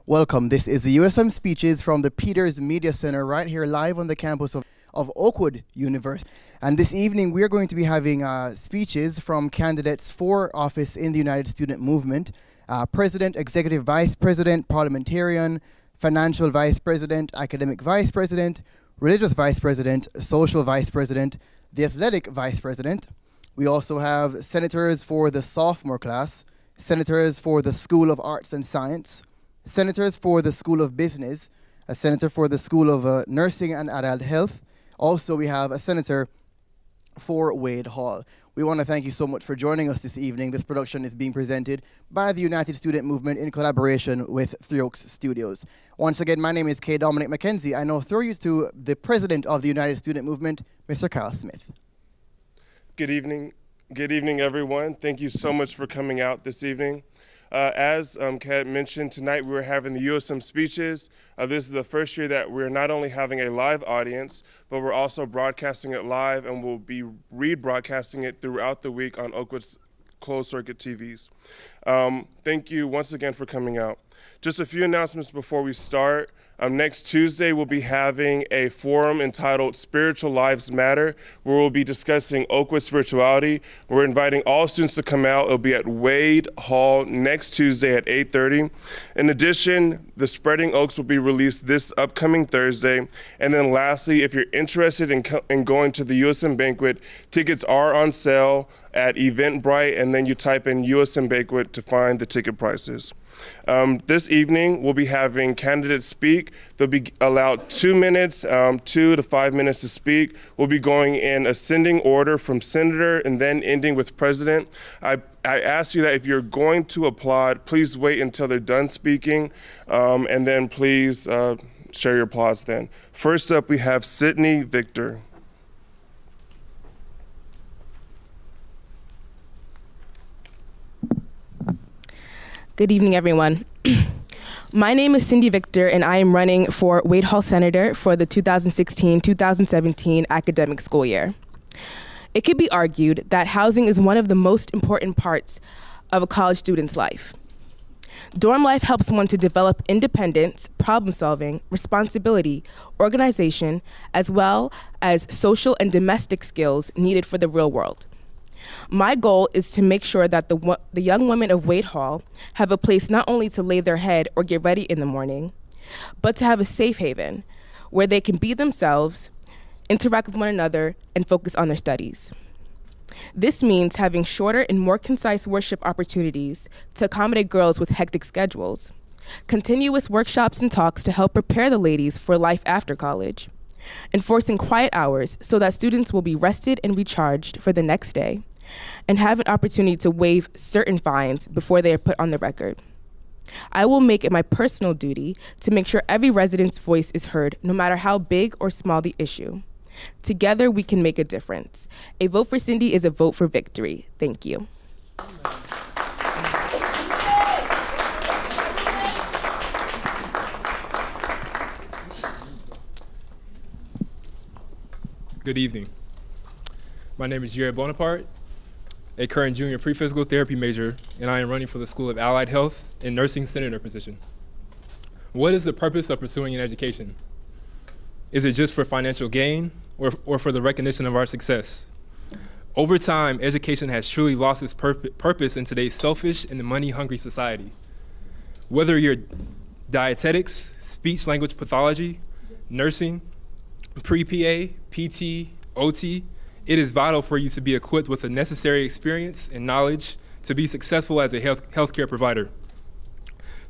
Welcome. This is the USM speeches from the Peters Media Center right here live on the campus of Oakwood University. And this evening we are going to be having speeches from candidates for office in the United Student Movement. President, Executive Vice President, Parliamentarian, Financial Vice President, Academic Vice President, Religious Vice President, Social Vice President, the Athletic Vice President. We also have senators for the sophomore class, senators for the School of Arts and Science, senators for the School of Business, a senator for the School of Nursing and Adult Health. Also, we have a senator for Wade Hall. We want to thank you so much for joining us this evening. This production is being presented by the United Student Movement in collaboration with Three Oaks Studios. Once again, my name is K. Dominic McKenzie. I now throw you to the president of the United Student Movement, Mr. Kyle Smith. Good evening. Good evening, everyone. Thank you so much for coming out this evening. As Kat mentioned, tonight we were having the USM speeches. This is the first year that we're not only having a live audience, but we're also broadcasting it live, and we'll be rebroadcasting it throughout the week on Oakwood's closed-circuit TVs. Thank you once again for coming out. Just a few announcements before we start. Next Tuesday, we'll be having a forum entitled Spiritual Lives Matter, where we'll be discussing Oakwood spirituality. We're inviting all students to come out. It'll be at Wade Hall next Tuesday at 8:30. In addition, the Spreading Oaks will be released this upcoming Thursday. And then lastly, if you're interested in going to the USM banquet, tickets are on sale at Eventbrite, and then you type in USM banquet to find the ticket prices. This evening, we'll be having candidates speak. They'll be allowed 2 minutes, 2 to 5 minutes to speak. We'll be going in ascending order from senator and then ending with president. I ask you that if you're going to applaud, please wait until they're done speaking, and then please share your applause then. First up, we have Syndi Victor. Good evening, everyone. My name is Syndi Victor, and I am running for Wade Hall Senator for the 2016-2017 academic school year. It could be argued that housing is one of the most important parts of a college student's life. Dorm life helps one to develop independence, problem solving, responsibility, organization, as well as social and domestic skills needed for the real world. My goal is to make sure that the young women of Wade Hall have a place not only to lay their head or get ready in the morning, but to have a safe haven where they can be themselves, interact with one another, and focus on their studies. This means having shorter and more concise worship opportunities to accommodate girls with hectic schedules, continuous workshops and talks to help prepare the ladies for life after college, enforcing quiet hours so that students will be rested and recharged for the next day, and have an opportunity to waive certain fines before they are put on the record. I will make it my personal duty to make sure every resident's voice is heard, no matter how big or small the issue. Together, we can make a difference. A vote for Syndi is a vote for victory. Thank you. Good evening. My name is Bonaparte, a current junior pre-physical therapy major, and I am running for the School of Allied Health and Nursing Senator position. What is the purpose of pursuing an education? Is it just for financial gain or for the recognition of our success? Over time, education has truly lost its purpose in today's selfish and money-hungry society. Whether you're dietetics, speech-language pathology, nursing, pre-PA, PT, OT, it is vital for you to be equipped with the necessary experience and knowledge to be successful as a healthcare provider.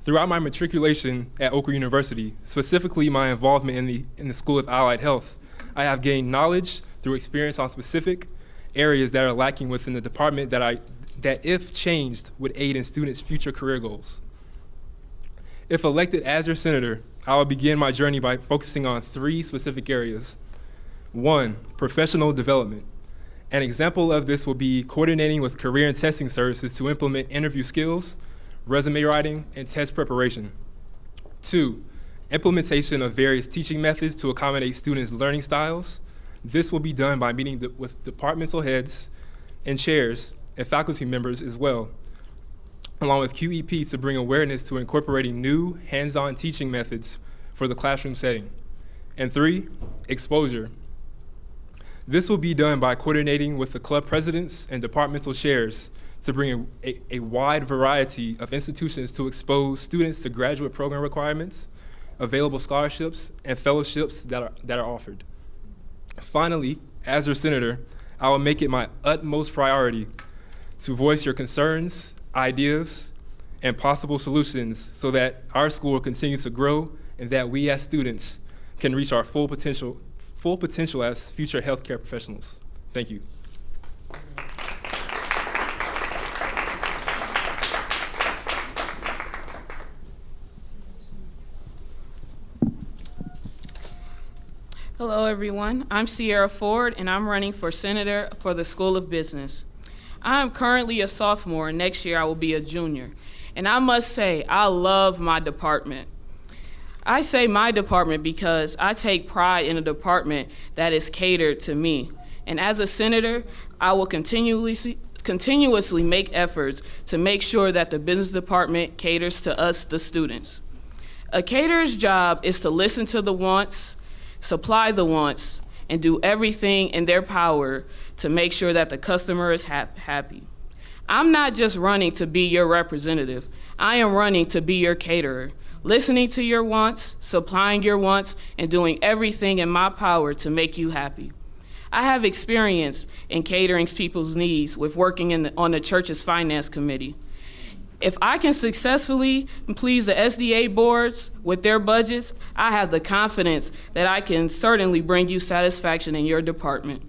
Throughout my matriculation at Oakwood University, specifically my involvement in the School of Allied Health, I have gained knowledge through experience on specific areas that are lacking within the department that if changed would aid in students' future career goals. If elected as your senator, I will begin my journey by focusing on 3 specific areas. 1, professional development. An example of this will be coordinating with career and testing services to implement interview skills, resume writing, and test preparation. 2, implementation of various teaching methods to accommodate students' learning styles. This will be done by meeting with departmental heads and chairs and faculty members as well along with QEP to bring awareness to incorporating new hands-on teaching methods for the classroom setting. And 3, exposure. This will be done by coordinating with the club presidents and departmental chairs to bring a wide variety of institutions to expose students to graduate program requirements, available scholarships, and fellowships that are offered. Finally, as your senator, I will make it my utmost priority to voice your concerns, ideas, and possible solutions so that our school will continue to grow and that we as students can reach our full potential as future healthcare professionals. Thank you. Hello, everyone. I'm Sierra Ford, and I'm running for senator for the School of Business. I am currently a sophomore, and next year I will be a junior. And I must say, I love my department. I say my department because I take pride in a department that is catered to me. And as a senator, I will continuously make efforts to make sure that the business department caters to us, the students. A caterer's job is to listen to the wants, supply the wants, and do everything in their power to make sure that the customer is happy. I'm not just running to be your representative. I am running to be your caterer, listening to your wants, supplying your wants, and doing everything in my power to make you happy. I have experience in catering people's needs with working on the church's finance committee. If I can successfully please the SDA boards with their budgets, I have the confidence that I can certainly bring you satisfaction in your department.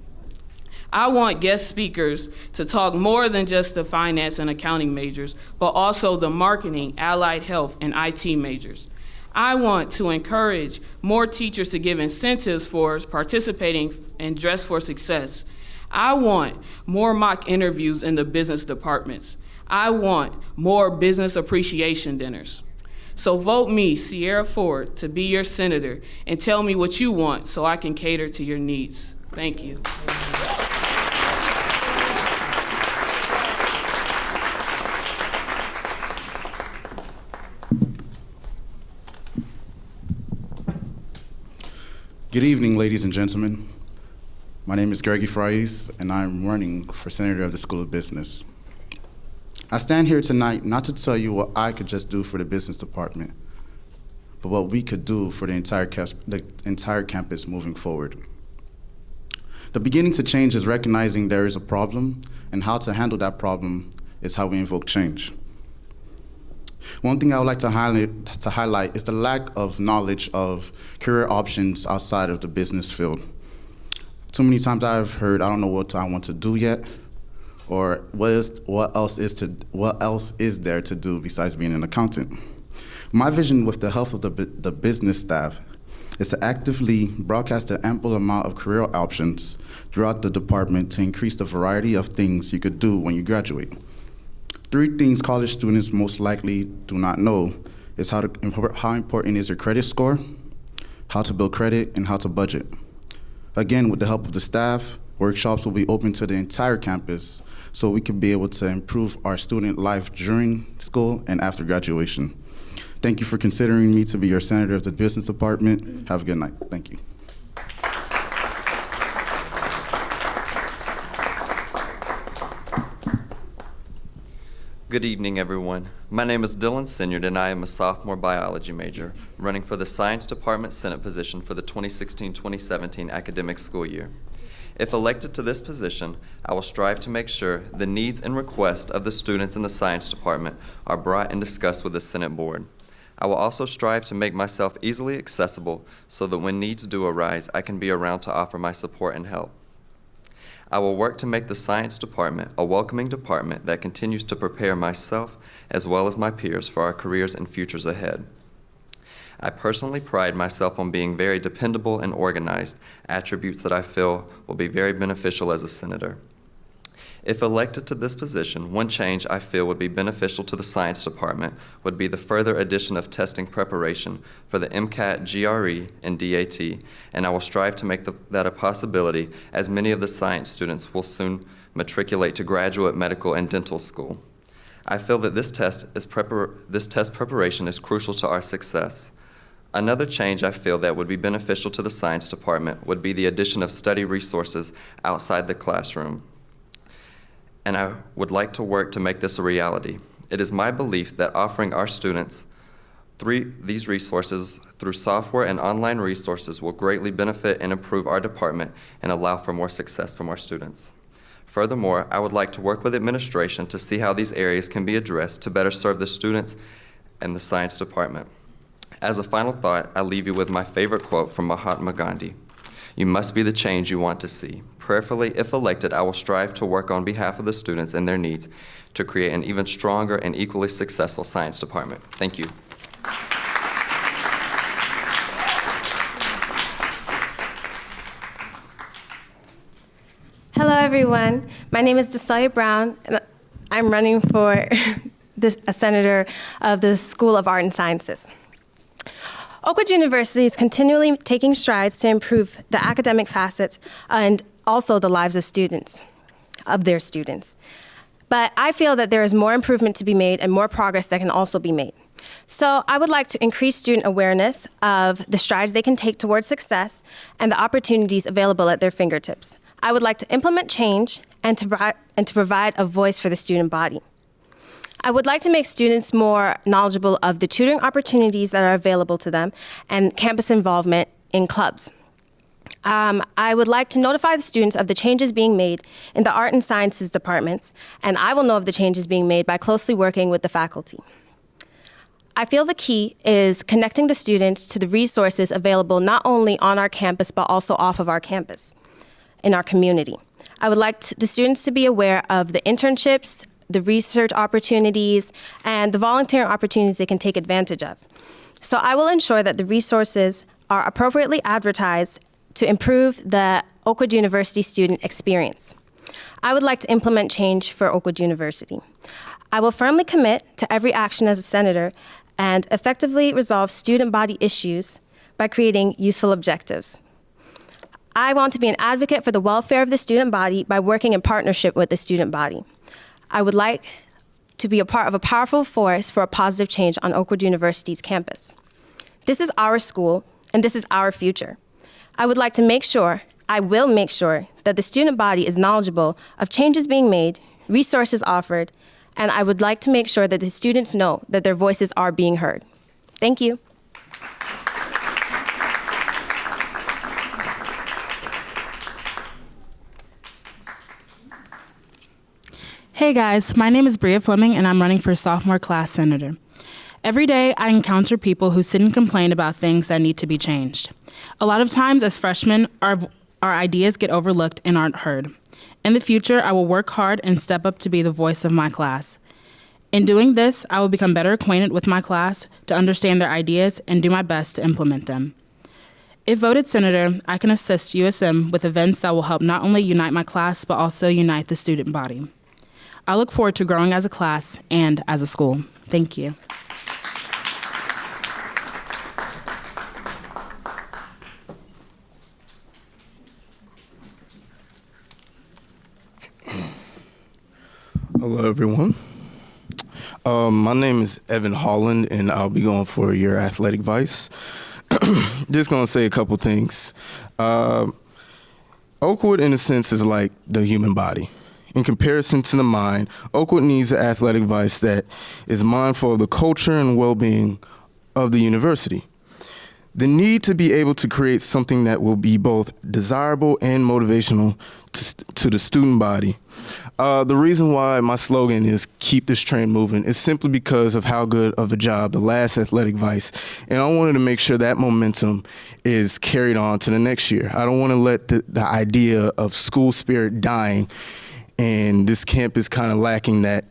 I want guest speakers to talk more than just the finance and accounting majors, but also the marketing, allied health, and IT majors. I want to encourage more teachers to give incentives for participating in Dress for Success. I want more mock interviews in the business departments. I want more business appreciation dinners. So vote me, Sierra Ford, to be your senator and tell me what you want so I can cater to your needs. Thank you. Good evening, ladies and gentlemen. My name is Gregory Fries, and I'm running for senator of the School of Business. I stand here tonight not to tell you what I could just do for the business department, but what we could do for the entire campus moving forward. The beginning to change is recognizing there is a problem, and how to handle that problem is how we invoke change. One thing I would like to highlight is the lack of knowledge of career options outside of the business field. Too many times I've heard, I don't know what I want to do yet, or what else is there to do besides being an accountant. My vision with the help of the business staff is to actively broadcast the ample amount of career options throughout the department to increase the variety of things you could do when you graduate. 3 things college students most likely do not know is how important is your credit score, how to build credit, and how to budget. Again, with the help of the staff, workshops will be open to the entire campus so we can be able to improve our student life during school and after graduation. Thank you for considering me to be your senator of the business department. Have a good night. Thank you. Good evening, everyone. My name is Dylan Sinyard, and I am a sophomore biology major, running for the Science Department Senate position for the 2016-2017 academic school year. If elected to this position, I will strive to make sure the needs and requests of the students in the Science Department are brought and discussed with the Senate Board. I will also strive to make myself easily accessible so that when needs do arise, I can be around to offer my support and help. I will work to make the Science Department a welcoming department that continues to prepare myself as well as my peers for our careers and futures ahead. I personally pride myself on being very dependable and organized, attributes that I feel will be very beneficial as a senator. If elected to this position, one change I feel would be beneficial to the Science Department would be the further addition of testing preparation for the MCAT, GRE, and DAT, and I will strive to make that a possibility as many of the science students will soon matriculate to graduate medical and dental school. I feel that this test preparation is crucial to our success. Another change I feel that would be beneficial to the science department would be the addition of study resources outside the classroom. And I would like to work to make this a reality. It is my belief that offering our students these resources through software and online resources will greatly benefit and improve our department and allow for more success from our students. Furthermore, I would like to work with administration to see how these areas can be addressed to better serve the students and the science department. As a final thought, I leave you with my favorite quote from Mahatma Gandhi. You must be the change you want to see. Prayerfully, if elected, I will strive to work on behalf of the students and their needs to create an even stronger and equally successful science department. Thank you. Hello, everyone. My name is Josiah Brown, and I'm running for a senator of the School of Art and Sciences. Oakwood University is continually taking strides to improve the academic facets and also the lives of their students. But I feel that there is more improvement to be made and more progress that can also be made. So I would like to increase student awareness of the strides they can take towards success and the opportunities available at their fingertips. I would like to implement change and to provide a voice for the student body. I would like to make students more knowledgeable of the tutoring opportunities that are available to them and campus involvement in clubs. I would like to notify the students of the changes being made in the art and sciences departments, and I will know of the changes being made by closely working with the faculty. I feel the key is connecting the students to the resources available not only on our campus, but also off of our campus, in our community. I would like the students to be aware of the internships, the research opportunities, and the volunteering opportunities they can take advantage of. So I will ensure that the resources are appropriately advertised to improve the Oakwood University student experience. I would like to implement change for Oakwood University. I will firmly commit to every action as a senator and effectively resolve student body issues by creating useful objectives. I want to be an advocate for the welfare of the student body by working in partnership with the student body. I would like to be a part of a powerful force for a positive change on Oakwood University's campus. This is our school, and this is our future. I will make sure that the student body is knowledgeable of changes being made, resources offered, and I would like to make sure that the students know that their voices are being heard. Thank you. Hey guys, my name is Brea Fleming and I'm running for sophomore class senator. Every day I encounter people who sit and complain about things that need to be changed. A lot of times as freshmen, our ideas get overlooked and aren't heard. In the future, I will work hard and step up to be the voice of my class. In doing this, I will become better acquainted with my class to understand their ideas and do my best to implement them. If voted senator, I can assist USM with events that will help not only unite my class, but also unite the student body. I look forward to growing as a class and as a school. Thank you. Hello, everyone. My name is Ehvann Holland, and I'll be going for your athletic vice. Just going to say a couple things. Oakwood, in a sense, is like the human body. In comparison to the mind, Oakwood needs an athletic vice that is mindful of the culture and well-being of the university. The need to be able to create something that will be both desirable and motivational to the student body. The reason why my slogan is keep this train moving is simply because of how good of a job the last athletic vice, and I wanted to make sure that momentum is carried on to the next year. I don't want to let the idea of school spirit dying and this campus kind of lacking that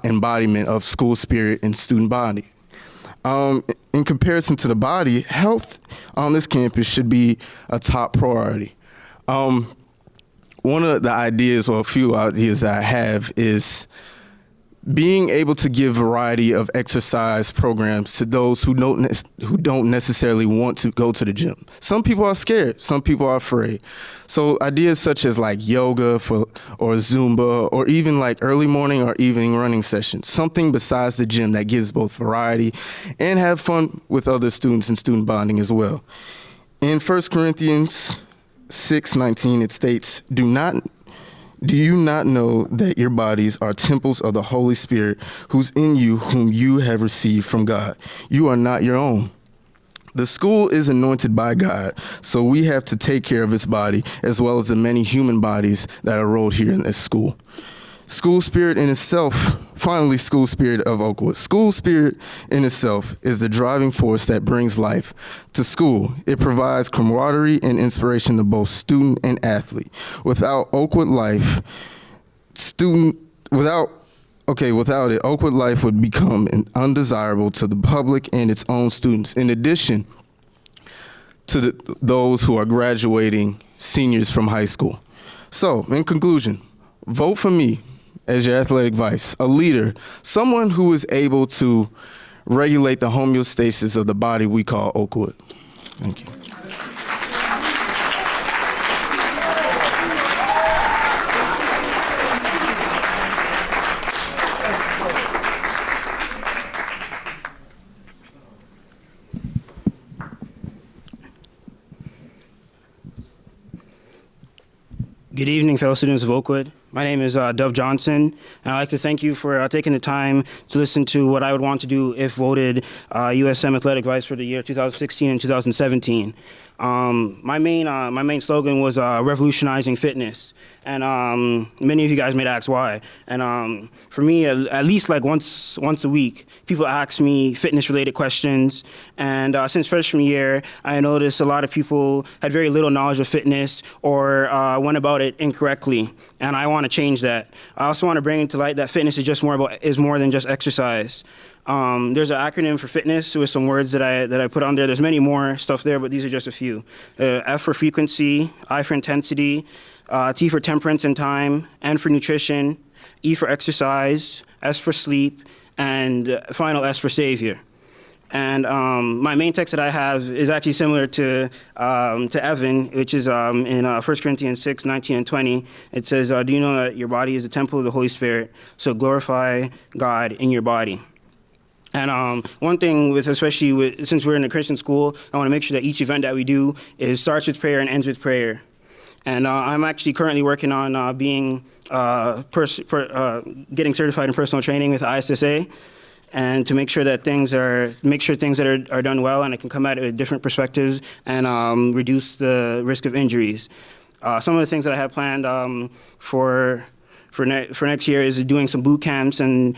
embodiment of school spirit and student body. In comparison to the body, health on this campus should be a top priority. One of the ideas, or a few ideas that I have, is being able to give variety of exercise programs to those who don't necessarily want to go to the gym. Some people are scared, some people are afraid. So ideas such as like yoga or Zumba, or even like early morning or evening running sessions, something besides the gym that gives both variety and have fun with other students and student bonding as well. In 1 Corinthians 6:19, it states, Do you not know that your bodies are temples of the Holy Spirit who's in you, whom you have received from God? You are not your own. The school is anointed by God, so we have to take care of its body as well as the many human bodies that are enrolled here in this school. School spirit in itself, finally, school spirit of Oakwood. School spirit in itself is the driving force that brings life to school. It provides camaraderie and inspiration to both student and athlete. Without Oakwood life, without it, Oakwood life would become undesirable to the public and its own students, in addition to those who are graduating seniors from high school. So, in conclusion, vote for me as your athletic vice, a leader, someone who is able to regulate the homeostasis of the body we call Oakwood. Thank you. Good evening, fellow students of Oakwood. My name is Dov Johnson, and I'd like to thank you for taking the time to listen to what I would want to do if voted USM Athletic Vice for the year 2016 and 2017. My main slogan was revolutionizing fitness, and many of you guys may ask why. And for me, at least like once a week, people ask me fitness-related questions. And since freshman year, I noticed a lot of people had very little knowledge of fitness or went about it incorrectly. And I want to change that. I also want to bring to light that fitness is more than just exercise. There's an acronym for fitness with some words that I put on there. There's many more stuff there, but these are just a few. F for frequency, I for intensity, T for temperance and time, N for nutrition, E for exercise, S for sleep, and final S for savior. And my main text that I have is actually similar to Ehvann, which is in 1 Corinthians 6:19 and 20. It says, do you know that your body is a temple of the Holy Spirit? So glorify God in your body. And one thing, since we're in a Christian school, I want to make sure that each event that we do starts with prayer and ends with prayer. And I'm actually currently working on getting certified in personal training with ISSA, and to make sure things that are done well and it can come at it with different perspectives and reduce the risk of injuries. Some of the things that I have planned for next year is doing some boot camps and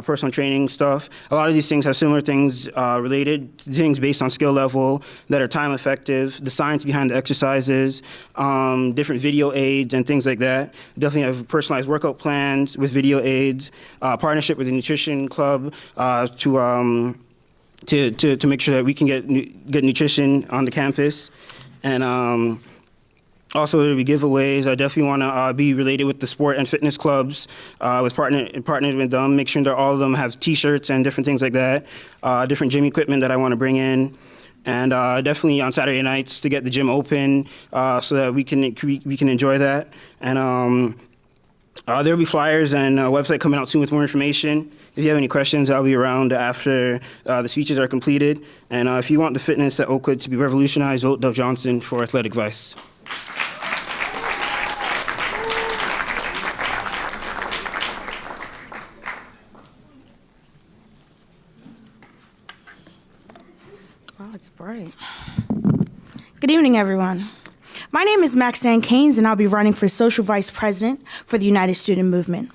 personal training stuff. A lot of these things have similar things related, things based on skill level that are time effective, the science behind the exercises, different video aids and things like that. Definitely have personalized workout plans with video aids, partnership with the nutrition club to make sure that we can get nutrition on the campus. And also, there'll be giveaways. I definitely want to be related with the sport and fitness clubs, partnered with them, make sure that all of them have T-shirts and different things like that, different gym equipment that I want to bring in, and definitely on Saturday nights to get the gym open so that we can enjoy that. And there'll be flyers and a website coming out soon with more information. If you have any questions, I'll be around after the speeches are completed. And if you want the fitness at Oakwood to be revolutionized, vote Dov Johnson for Athletic Vice. Wow, it's bright. Good evening, everyone. My name is Maxanne Caines, and I'll be running for Social Vice President for the United Student Movement.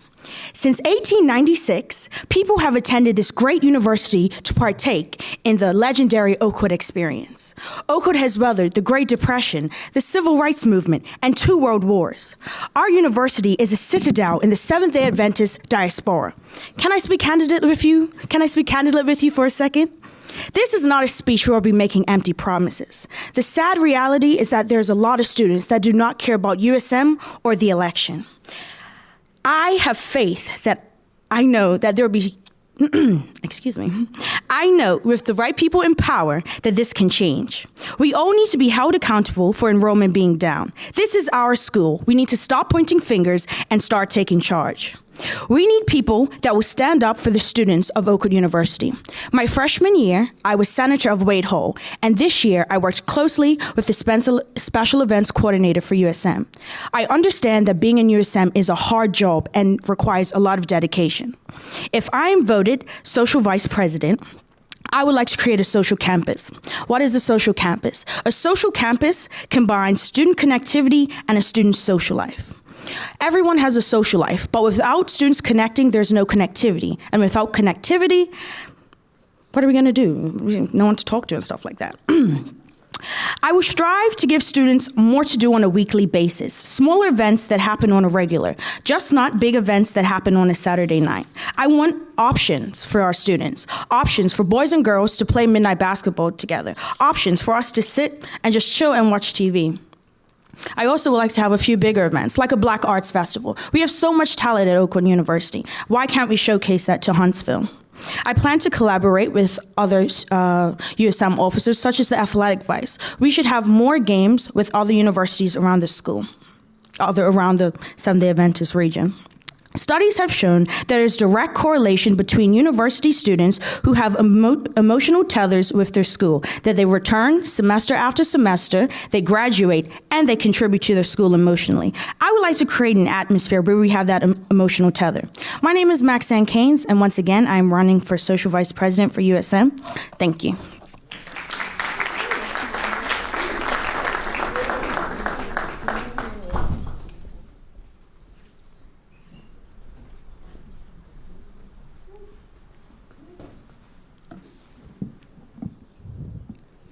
Since 1896, people have attended this great university to partake in the legendary Oakwood experience. Oakwood has weathered the Great Depression, the Civil Rights Movement, and 2 world wars. Our university is a citadel in the Seventh-day Adventist diaspora. Can I speak candidly with you? For a second? This is not a speech where we'll be making empty promises. The sad reality is that there's a lot of students that do not care about USM or the election. I have faith that I know that there will be excuse me. I know with the right people in power that this can change. We all need to be held accountable for enrollment being down. This is our school. We need to stop pointing fingers and start taking charge. We need people that will stand up for the students of Oakwood University. My freshman year, I was senator of Wade Hall, and this year I worked closely with the special events coordinator for USM. I understand that being in USM is a hard job and requires a lot of dedication. If I am voted social vice president, I would like to create a social campus. What is a social campus? A social campus combines student connectivity and a student's social life. Everyone has a social life, but without students connecting, there's no connectivity. And without connectivity, what are we gonna do? No one to talk to and stuff like that. I will strive to give students more to do on a weekly basis, smaller events that happen on a regular, just not big events that happen on a Saturday night. I want options for our students, options for boys and girls to play midnight basketball together, options for us to sit and just chill and watch TV. I also would like to have a few bigger events, like a Black Arts Festival. We have so much talent at Oakwood University. Why can't we showcase that to Huntsville? I plan to collaborate with other USM officers, such as the athletic vice. We should have more games with other universities around the school, around the Seventh-day Adventist region. Studies have shown that there's direct correlation between university students who have emotional tethers with their school, that they return semester after semester, they graduate, and they contribute to their school emotionally. I would like to create an atmosphere where we have that emotional tether. My name is Maxanne Caines, and once again, I'm running for Social Vice President for USM. Thank you.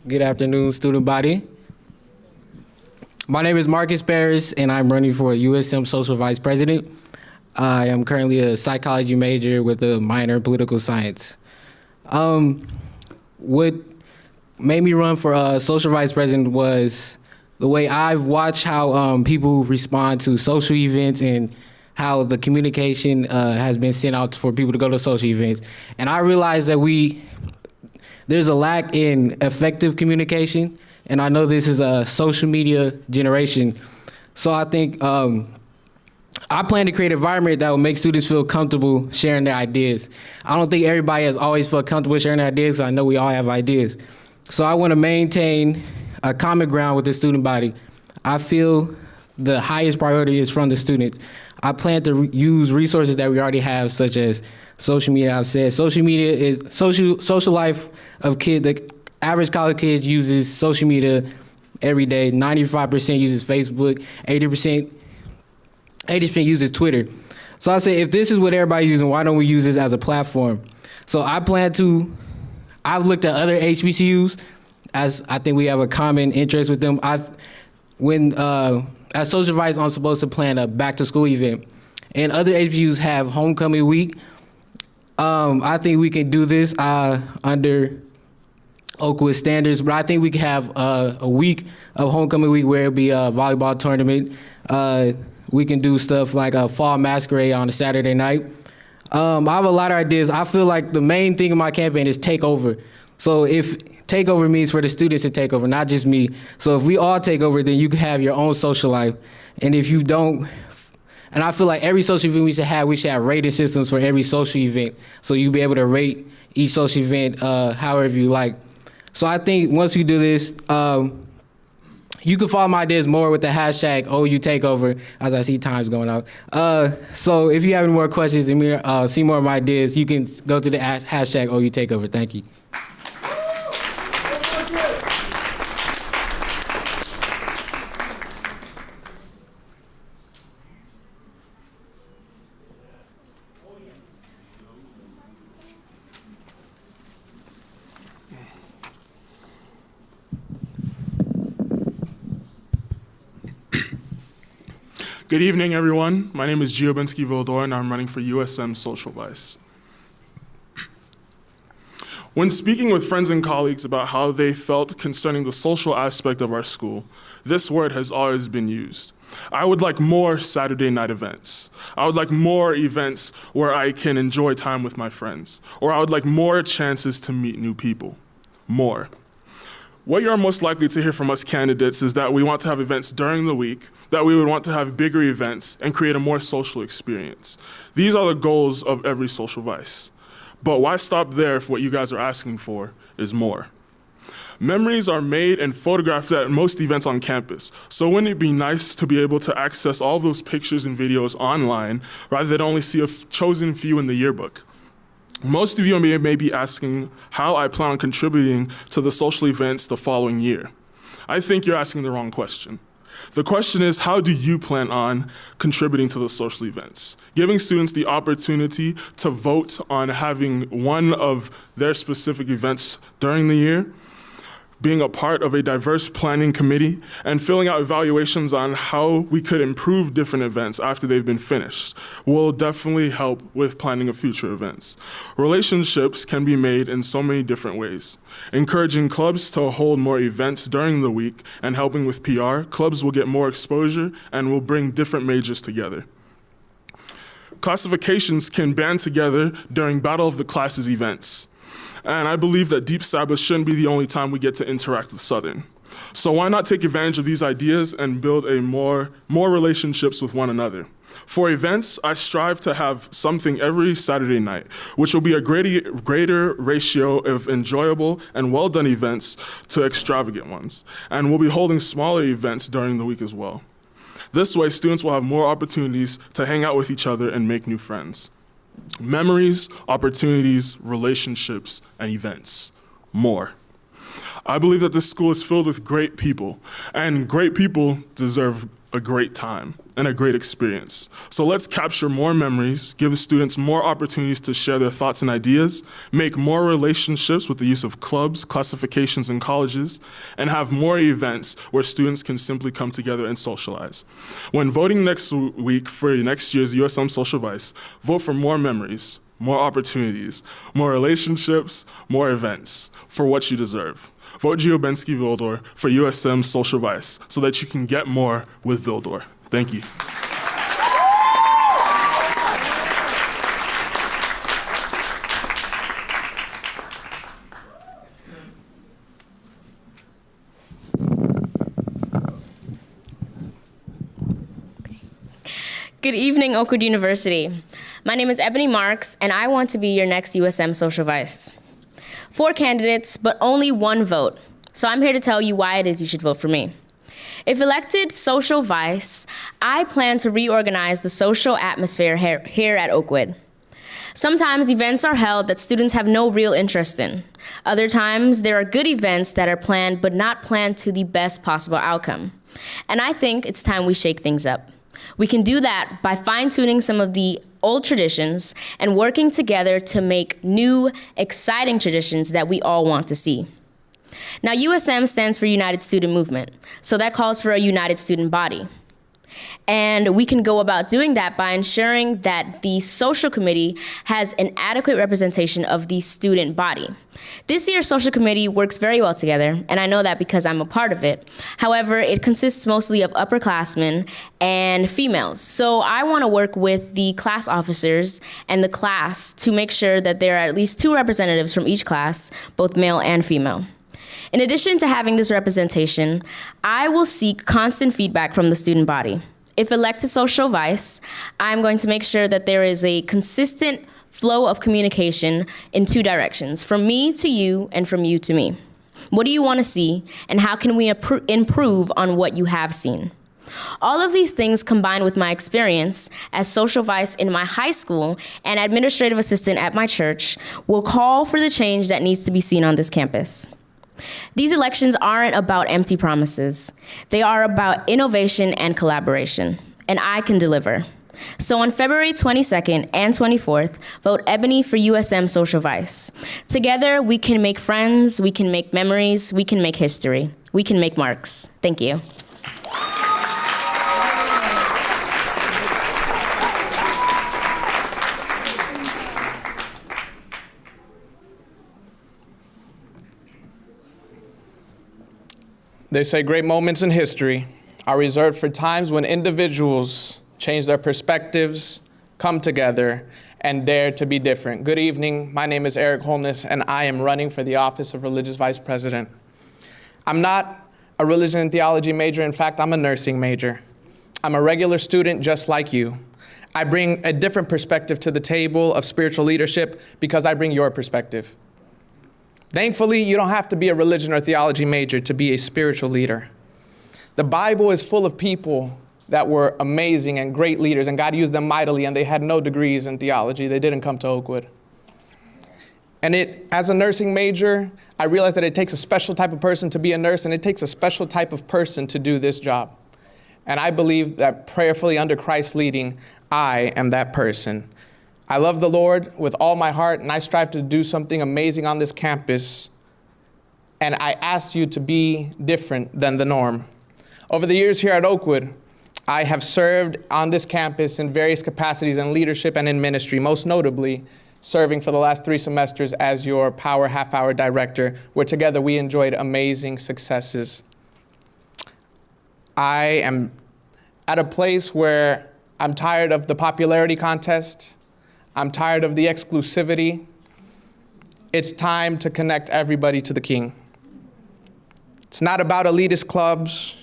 Good afternoon, student body. My name is Marcus Paris, and I'm running for USM Social Vice President. I am currently a psychology major with a minor in political science. What made me run for Social Vice President was the way I've watched how people respond to social events and how the communication has been sent out for people to go to social events. And I realized that there's a lack in effective communication, and I know this is a social media generation. So I think I plan to create an environment that will make students feel comfortable sharing their ideas. I don't think everybody has always felt comfortable sharing their ideas, so I know we all have ideas. So I want to maintain a common ground with the student body. I feel the highest priority is from the students. I plan to use resources that we already have, such as social media. I've said social media is social life of kids. The average college kid uses social media every day. 95% uses Facebook. 80% uses Twitter. So I say, if this is what everybody's using, why don't we use this as a social So I've looked at other HBCUs, as I think we have a common interest with them. As social advice, I'm supposed to plan a back to school event, and other HBCUs have homecoming week. I think we can do this under Oakwood standards, but I think we can have a week of homecoming week where it'll be a volleyball tournament. We can do stuff like a fall masquerade on a Saturday night. I have a lot of ideas. I feel like the main thing in my campaign is take over. So if takeover means for the students to take over, not just me. So if we all take over, then you can have your own social life. And if you don't, and I feel like every social event we should have rating systems for every social event. So you'll be able to rate each social event however you like. So I think once we do this, you can follow my ideas more with the hashtag #OUTakeover, as I see time's going out. So if you have any more questions and see more of my ideas, you can go to the hashtag #OUTakeover. Thank you. Good evening, everyone. My name is Giobensky Vildor, and I'm running for USM Social Vice. When speaking with friends and colleagues about how they felt concerning the social aspect of our school, this word has always been used. I would like more Saturday night events. I would like more events where I can enjoy time with my friends. Or I would like more chances to meet new people. More. What you're most likely to hear from us candidates is that we want to have events during the week, that we would want to have bigger events and create a more social experience. These are the goals of every social vice. But why stop there if what you guys are asking for is more? Memories are made and photographed at most events on campus, so wouldn't it be nice to be able to access all those pictures and videos online rather than only see a chosen few in the yearbook? Most of you may be asking how I plan on contributing to the social events the following year. I think you're asking the wrong question. The question is, how do you plan on contributing to the social events? Giving students the opportunity to vote on having one of their specific events during the year, being a part of a diverse planning committee, and filling out evaluations on how we could improve different events after they've been finished will definitely help with planning of future events. Relationships can be made in so many different ways. Encouraging clubs to hold more events during the week and helping with PR, clubs will get more exposure and will bring different majors together. Classifications can band together during Battle of the Classes events. And I believe that Deep Sabbath shouldn't be the only time we get to interact with Southern. So why not take advantage of these ideas and build more relationships with one another? For events, I strive to have something every Saturday night, which will be a greater ratio of enjoyable and well-done events to extravagant ones. And we'll be holding smaller events during the week as well. This way, students will have more opportunities to hang out with each other and make new friends. Memories, opportunities, relationships, and events. More. I believe that this school is filled with great people, and great people deserve a great time and a great experience. So let's capture more memories, give students more opportunities to share their thoughts and ideas, make more relationships with the use of clubs, classifications, and colleges, and have more events where students can simply come together and socialize. When voting next week for next year's USM Social Vice, vote for more memories, more opportunities, more relationships, more events for what you deserve. Vote Giobensky Vildor for USM Social Vice so that you can get more with Vildor. Thank you. Good evening, Oakwood University. My name is Ebony Marks, and I want to be your next USM Social Vice. 4 candidates, but only 1 vote. So I'm here to tell you why it is you should vote for me. If elected Social Vice, I plan to reorganize the social atmosphere here at Oakwood. Sometimes events are held that students have no real interest in. Other times, there are good events that are planned, but not planned to the best possible outcome. And I think it's time we shake things up. We can do that by fine-tuning some of the old traditions and working together to make new, exciting traditions that we all want to see. Now, USM stands for United Student Movement, so that calls for a united student body. And we can go about doing that by ensuring that the social committee has an adequate representation of the student body. This year's social committee works very well together, and I know that because I'm a part of it. However, it consists mostly of upperclassmen and females. So I want to work with the class officers and the class to make sure that there are at least 2 representatives from each class, both male and female. In addition to having this representation, I will seek constant feedback from the student body. If elected Social Vice, I'm going to make sure that there is a consistent flow of communication in 2 directions, from me to you and from you to me. What do you want to see, and how can we improve on what you have seen? All of these things combined with my experience as Social Vice in my high school and administrative assistant at my church will call for the change that needs to be seen on this campus. These elections aren't about empty promises. They are about innovation and collaboration, and I can deliver. So on February 22nd and 24th, vote Ebony for USM Social Vice. Together, we can make friends, we can make memories, we can make history, we can make marks. Thank you. They say great moments in history are reserved for times when individuals change their perspectives, come together, and dare to be different. Good evening. My name is Ehvann Holland, and I am running for the office of Religious Vice President. I'm not a religion and theology major. In fact, I'm a nursing major. I'm a regular student just like you. I bring a different perspective to the table of spiritual leadership because I bring your perspective. Thankfully, you don't have to be a religion or theology major to be a spiritual leader. The Bible is full of people that were amazing and great leaders, and God used them mightily, and they had no degrees in theology. They didn't come to Oakwood. And as a nursing major, I realized that it takes a special type of person to be a nurse, and it takes a special type of person to do this job. And I believe that prayerfully under Christ's leading, I am that person. I love the Lord with all my heart, and I strive to do something amazing on this campus. And I ask you to be different than the norm. Over the years here at Oakwood, I have served on this campus in various capacities in leadership and in ministry, most notably serving for the last 3 semesters as your Power Half-Hour Director, where together we enjoyed amazing successes. I am at a place where I'm tired of the popularity contest. I'm tired of the exclusivity. It's time to connect everybody to the King. It's not about elitist clubs.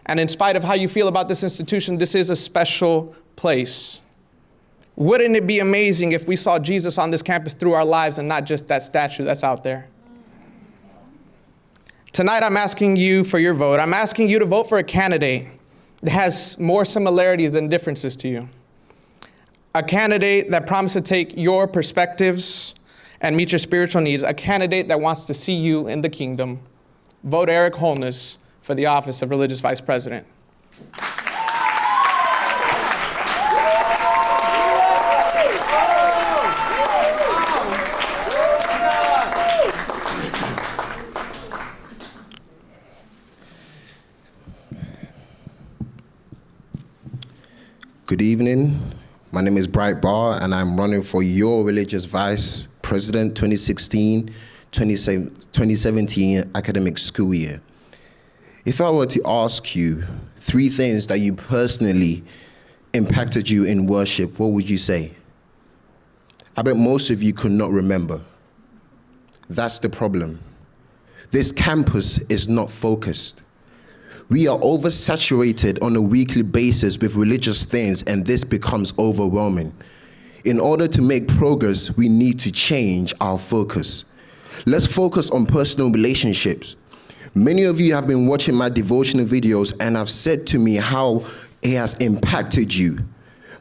And in spite of how you feel about this institution, this is a special place. Wouldn't it be amazing if we saw Jesus on this campus through our lives and not just that statue that's out there? Tonight, I'm asking you for your vote. I'm asking you to vote for a candidate that has more similarities than differences to you. A candidate that promises to take your perspectives and meet your spiritual needs. A candidate that wants to see you in the kingdom. Vote Ehvann Holland for the office of Religious Vice President. Good evening. My name is Baah, and I'm running for your Religious Vice President 2016-2017 academic school year. If I were to ask you 3 things that you personally impacted you in worship, what would you say? I bet most of you could not remember. That's the problem. This campus is not focused. We are oversaturated on a weekly basis with religious things, and this becomes overwhelming. In order to make progress, we need to change our focus. Let's focus on personal relationships. Many of you have been watching my devotional videos and have said to me how it has impacted you.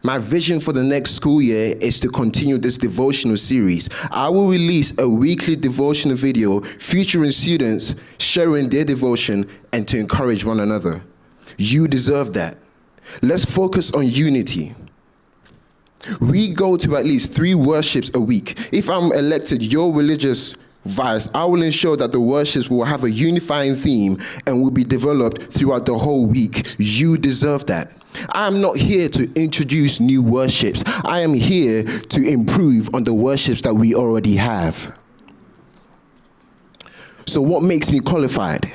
My vision for the next school year is to continue this devotional series. I will release a weekly devotional video featuring students sharing their devotion and to encourage one another. You deserve that. Let's focus on unity. We go to at least 3 worships a week. If I'm elected your religious vice, I will ensure that the worships will have a unifying theme and will be developed throughout the whole week. You deserve that. I am not here to introduce new worships. I am here to improve on the worships that we already have. So what makes me qualified?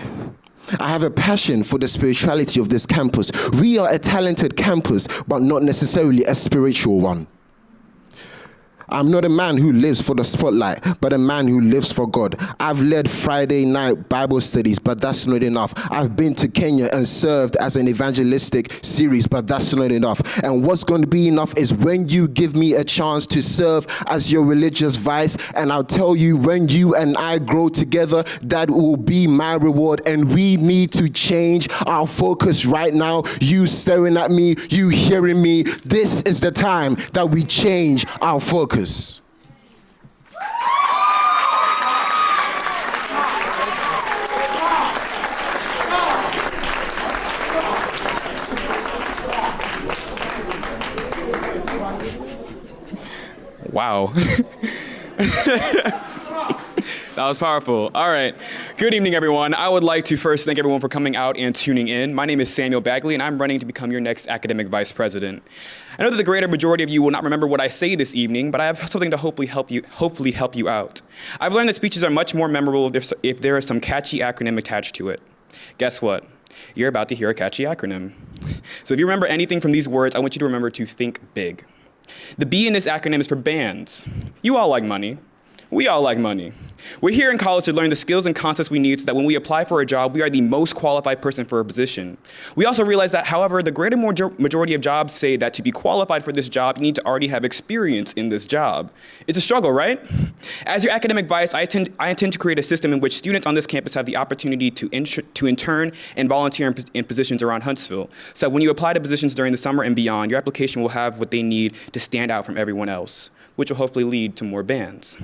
I have a passion for the spirituality of this campus. We are a talented campus, but not necessarily a spiritual one. I'm not a man who lives for the spotlight, but a man who lives for God. I've led Friday night Bible studies, but that's not enough. I've been to Kenya and served as an evangelistic series, but that's not enough. And what's going to be enough is when you give me a chance to serve as your religious vice, and I'll tell you, when you and I grow together, that will be my reward. And we need to change our focus right now. You staring at me, you hearing me. This is the time that we change our focus. Wow. That was powerful. All right. Good evening, everyone. I would like to first thank everyone for coming out and tuning in. My name is Samuel Bagley, and I'm running to become your next academic vice president. I know that the greater majority of you will not remember what I say this evening, but I have something to hopefully help you out. I've learned that speeches are much more memorable if there is some catchy acronym attached to it. Guess what? You're about to hear a catchy acronym. So if you remember anything from these words, I want you to remember to think big. The B in this acronym is for bands. You all like money. We all like money. We're here in college to learn the skills and concepts we need so that when we apply for a job, we are the most qualified person for a position. We also realize that, however, the greater majority of jobs say that to be qualified for this job, you need to already have experience in this job. It's a struggle, right? As your academic advice, I intend to create a system in which students on this campus have the opportunity to intern and volunteer in positions around Huntsville, so that when you apply to positions during the summer and beyond, your application will have what they need to stand out from everyone else, which will hopefully lead to more bands.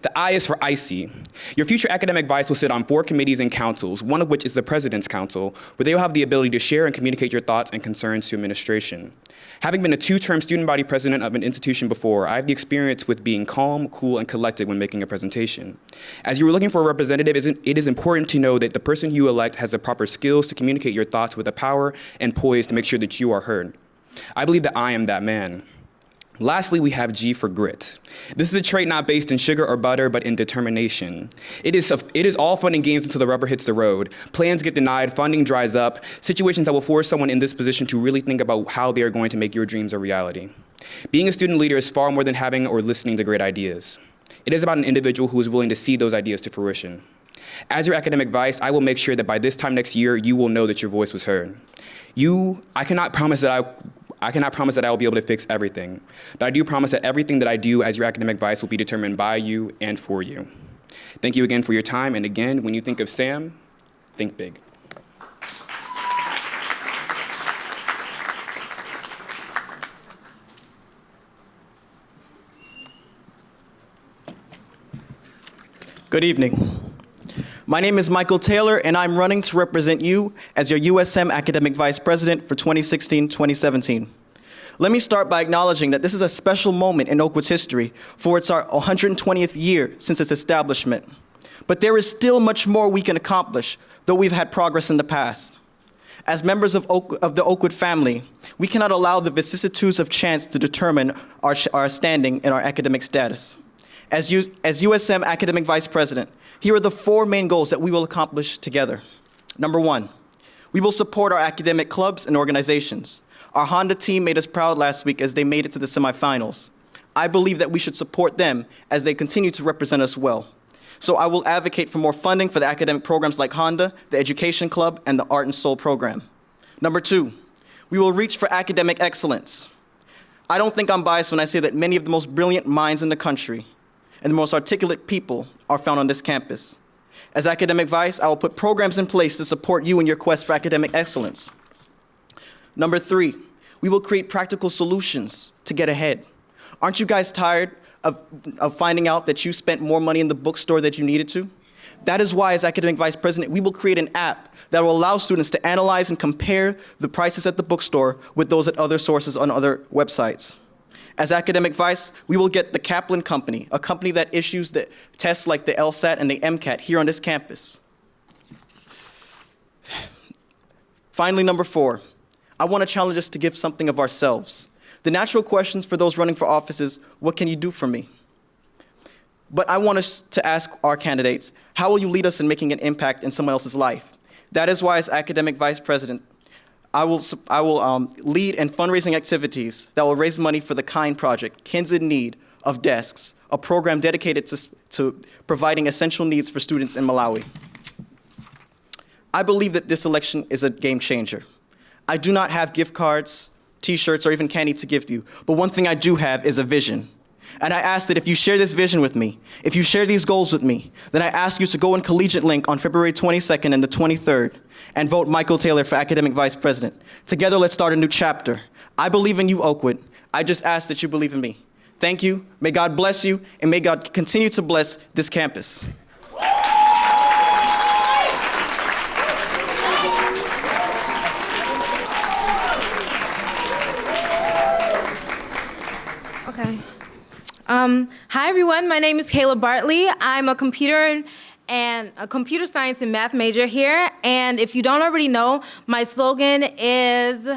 The I is for icy. Your future academic advice will sit on 4 committees and councils, one of which is the President's Council, where they will have the ability to share and communicate your thoughts and concerns to administration. Having been a 2-term student body president of an institution before, I have the experience with being calm, cool, and collected when making a presentation. As you are looking for a representative, it is important to know that the person you elect has the proper skills to communicate your thoughts with the power and poise to make sure that you are heard. I believe that I am that man. Lastly, we have G for grit. This is a trait not based in sugar or butter, but in determination. It is all fun and games until the rubber hits the road. Plans get denied, funding dries up, situations that will force someone in this position to really think about how they are going to make your dreams a reality. Being a student leader is far more than having or listening to great ideas. It is about an individual who is willing to see those ideas to fruition. As your academic advice, I will make sure that by this time next year, you will know that your voice was heard. I cannot promise that I will be able to fix everything, but I do promise that everything that I do as your academic advice will be determined by you and for you. Thank you again for your time, and again, when you think of Sam, think big. Good evening. My name is Michael Taylor, and I'm running to represent you as your USM Academic Vice President for 2016-2017. Let me start by acknowledging that this is a special moment in Oakwood's history, for it's our 120th year since its establishment. But there is still much more we can accomplish, though we've had progress in the past. As members of the Oakwood family, we cannot allow the vicissitudes of chance to determine our standing and our academic status. As USM Academic Vice President, here are the 4 main goals that we will accomplish together. Number 1, we will support our academic clubs and organizations. Our Honda team made us proud last week as they made it to the semifinals. I believe that we should support them as they continue to represent us well. So I will advocate for more funding for the academic programs like Honda, the Education Club, and the Art and Soul program. Number 2, we will reach for academic excellence. I don't think I'm biased when I say that many of the most brilliant minds in the country and the most articulate people are found on this campus. As academic vice, I will put programs in place to support you in your quest for academic excellence. Number 3, we will create practical solutions to get ahead. Aren't you guys tired of finding out that you spent more money in the bookstore than you needed to? That is why, as academic vice president, we will create an app that will allow students to analyze and compare the prices at the bookstore with those at other sources on other websites. As academic vice, we will get the Kaplan Company, a company that issues the tests like the LSAT and the MCAT here on this campus. Finally, number 4, I want to challenge us to give something of ourselves. The natural questions for those running for office is, what can you do for me? But I want us to ask our candidates, how will you lead us in making an impact in someone else's life? That is why, as academic vice president, I will lead in fundraising activities that will raise money for the KIND project, Kids in Need of Desks, a program dedicated to providing essential needs for students in Malawi. I believe that this election is a game changer. I do not have gift cards, t-shirts, or even candy to give you, but one thing I do have is a vision. And I ask that if you share this vision with me, if you share these goals with me, then I ask you to go on Collegiate Link on February 22nd and the 23rd and vote Michael Taylor for Academic Vice President. Together, let's start a new chapter. I believe in you, Oakwood. I just ask that you believe in me. Thank you. May God bless you, and may God continue to bless this campus. Okay. Hi, everyone. My name is Kayla Bartley. I'm a computer science and math major here. And if you don't already know, my slogan is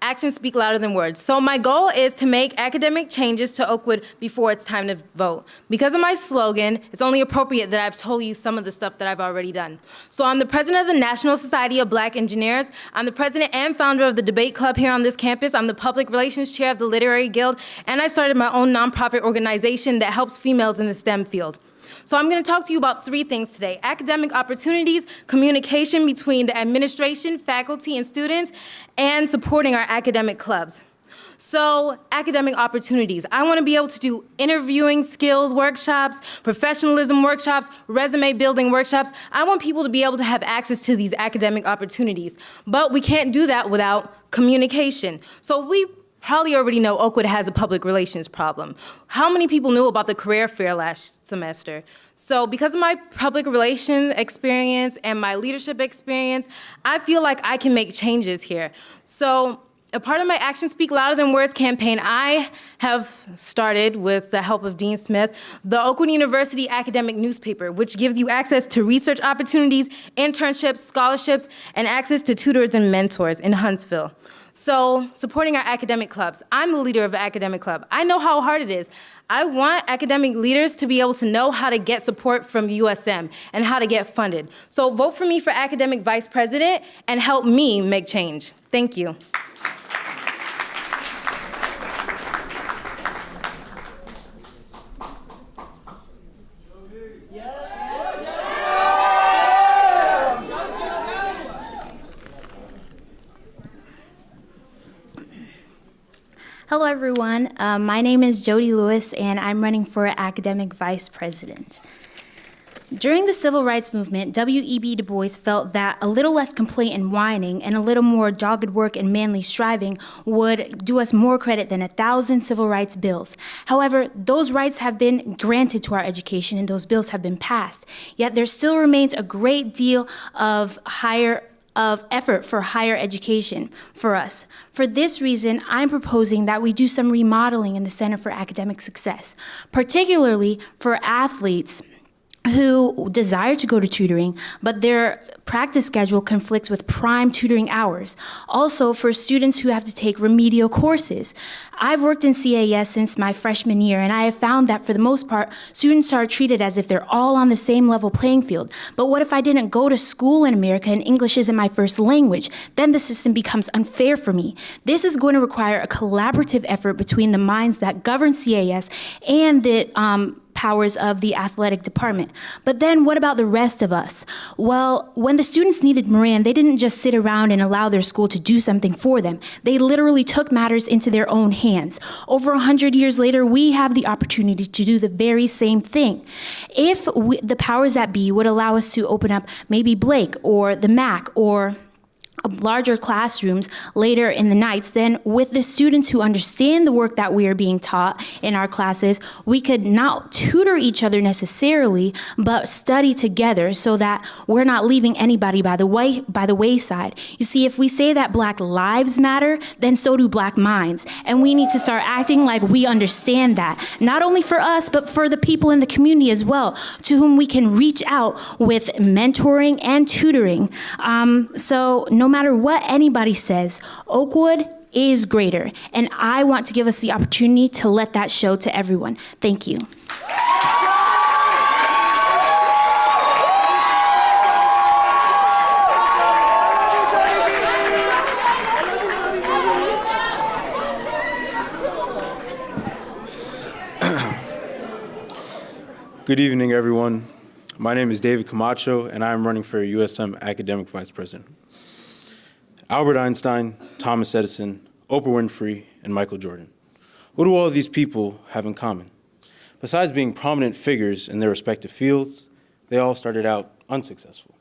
actions speak louder than words. So my goal is to make academic changes to Oakwood before it's time to vote. Because of my slogan, it's only appropriate that I've told you some of the stuff that I've already done. So I'm the president of the National Society of Black Engineers. I'm the president and founder of the debate club here on this campus. I'm the public relations chair of the Literary Guild, and I started my own nonprofit organization that helps females in the STEM field. So I'm going to talk to you about 3 things today: academic opportunities, communication between the administration, faculty, and students, and supporting our academic clubs. So academic opportunities. I want to be able to do interviewing skills workshops, professionalism workshops, resume building workshops. I want people to be able to have access to these academic opportunities. But we can't do that without communication. So we probably already know Oakwood has a public relations problem. How many people knew about the career fair last semester? So because of my public relations experience and my leadership experience, I feel like I can make changes here. So a part of my Actions Speak Louder Than Words campaign, I have started, with the help of Dean Smith, the Oakwood University academic newspaper, which gives you access to research opportunities, internships, scholarships, and access to tutors and mentors in Huntsville. So supporting our academic clubs. I'm the leader of the academic club. I know how hard it is. I want academic leaders to be able to know how to get support from USM and how to get funded. So vote for me for academic vice president and help me make change. Thank you. Hello, everyone. My name is Jodi Lewis, and I'm running for academic vice president. During the civil rights movement, W.E.B. Du Bois felt that a little less complaint and whining and a little more dogged work and manly striving would do us more credit than 1,000 civil rights bills. However, those rights have been granted to our education and those bills have been passed. Yet there still remains a great deal of effort for higher education for us. For this reason, I'm proposing that we do some remodeling in the Center for Academic Success, particularly for athletes who desire to go to tutoring, but their practice schedule conflicts with prime tutoring hours. Also, for students who have to take remedial courses. I've worked in CAS since my freshman year, and I have found that for the most part, students are treated as if they're all on the same level playing field. But what if I didn't go to school in America and English isn't my first language? Then the system becomes unfair for me. This is going to require a collaborative effort between the minds that govern CAS and the powers of the athletic department. But then what about the rest of us? Well, when the students needed Moran, they didn't just sit around and allow their school to do something for them. They literally took matters into their own hands. Over 100 years later, we have the opportunity to do the very same thing. If the powers that be would allow us to open up maybe Blake or the MAC or larger classrooms later in the nights, then with the students who understand the work that we are being taught in our classes, we could not tutor each other necessarily, but study together so that we're not leaving anybody by the wayside. You see, if we say that Black lives matter, then so do Black minds. And we need to start acting like we understand that, not only for us, but for the people in the community as well, to whom we can reach out with mentoring and tutoring. So no matter what anybody says, Oakwood is greater, and I want to give us the opportunity to let that show to everyone. Thank you. Good evening, everyone. My name is David Camacho, and I am running for USM Academic Vice President. Albert Einstein, Thomas Edison, Oprah Winfrey, and Michael Jordan. What do all of these people have in common? Besides being prominent figures in their respective fields, they all started out unsuccessful.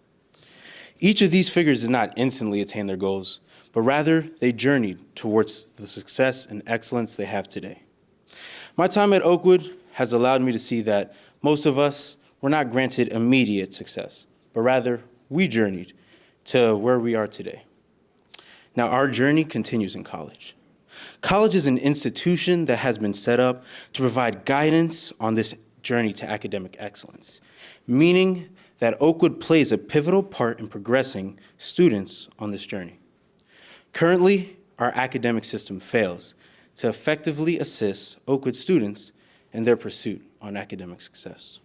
Each of these figures did not instantly attain their goals, but rather they journeyed towards the success and excellence they have today. My time at Oakwood has allowed me to see that most of us were not granted immediate success, but rather we journeyed to where we are today. Now, our journey continues in college. College is an institution that has been set up to provide guidance on this journey to academic excellence, meaning that Oakwood plays a pivotal part in progressing students on this journey. Currently, our academic system fails to effectively assist Oakwood students in their pursuit on academic success.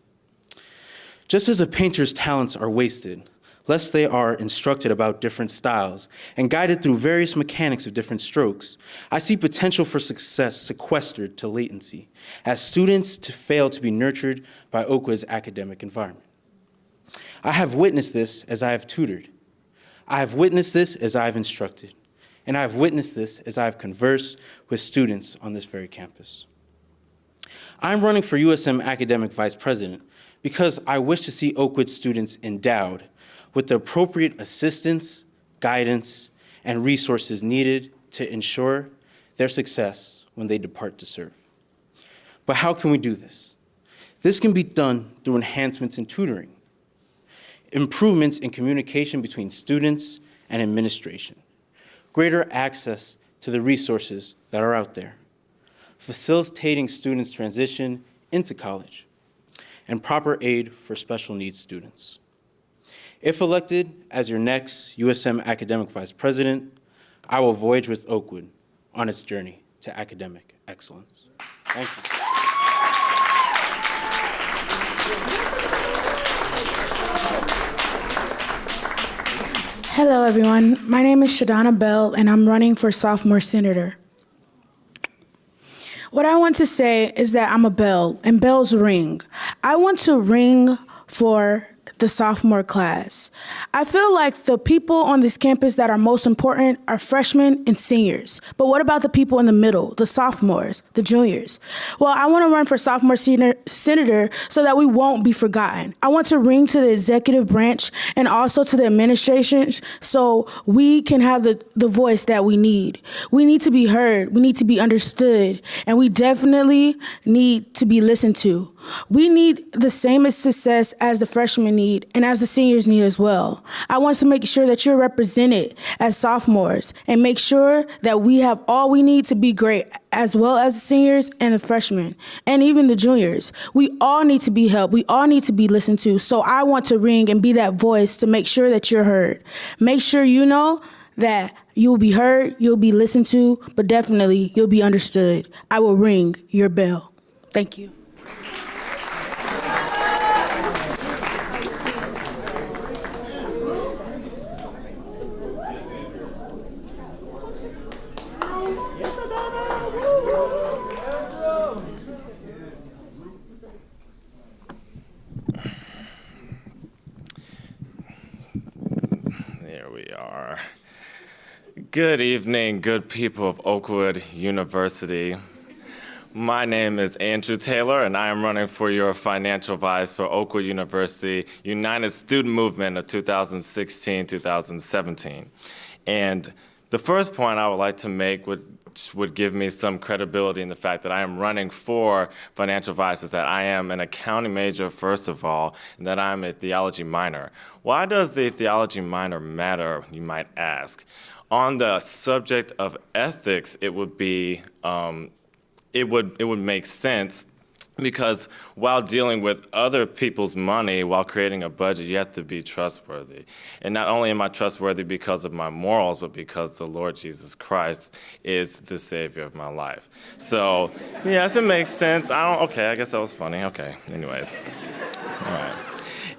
Just as a painter's talents are wasted, lest they are instructed about different styles and guided through various mechanics of different strokes, I see potential for success sequestered to latency, as students fail to be nurtured by Oakwood's academic environment. I have witnessed this as I have tutored. I have witnessed this as I have instructed. And I have witnessed this as I have conversed with students on this very campus. I'm running for USM Academic Vice President because I wish to see Oakwood students endowed with the appropriate assistance, guidance, and resources needed to ensure their success when they depart to serve. But how can we do this? This can be done through enhancements in tutoring, improvements in communication between students and administration, greater access to the resources that are out there, facilitating students' transition into college, and proper aid for special needs students. If elected as your next USM Academic Vice President, I will voyage with Oakwood on its journey to academic excellence. Thank you. Hello, everyone. My name is Shadana Bell, and I'm running for sophomore senator. What I want to say is that I'm a bell, and bells ring. I want to ring for the sophomore class. I feel like the people on this campus that are most important are freshmen and seniors. But what about the people in the middle, the sophomores, the juniors? Well, I want to run for sophomore senator so that we won't be forgotten. I want to ring to the executive branch and also to the administrations so we can have the voice that we need. We need to be heard, we need to be understood, and we definitely need to be listened to. We need the same success as the freshmen need and as the seniors need as well. I want to make sure that you're represented as sophomores and make sure that we have all we need to be great, as well as the seniors and the freshmen and even the juniors. We all need to be helped. We all need to be listened to. So I want to ring and be that voice to make sure that you're heard. Make sure you know that you'll be heard, you'll be listened to, but definitely you'll be understood. I will ring your bell. Thank you. There we are. Good evening, good people of Oakwood University. My name is Andrew Taylor, and I am running for your financial advice for Oakwood University United Student Movement of 2016-2017. And the first point I would like to make would give me some credibility in the fact that I am running for financial advice is that I am an accounting major, first of all, and that I'm a theology minor. Why does the theology minor matter, you might ask? On the subject of ethics, it would be, it would make sense because while dealing with other people's money, while creating a budget, you have to be trustworthy. And not only am I trustworthy because of my morals, but because the Lord Jesus Christ is the Savior of my life. So, yes, it makes sense. Okay, I guess that was funny. Okay, anyways. All right.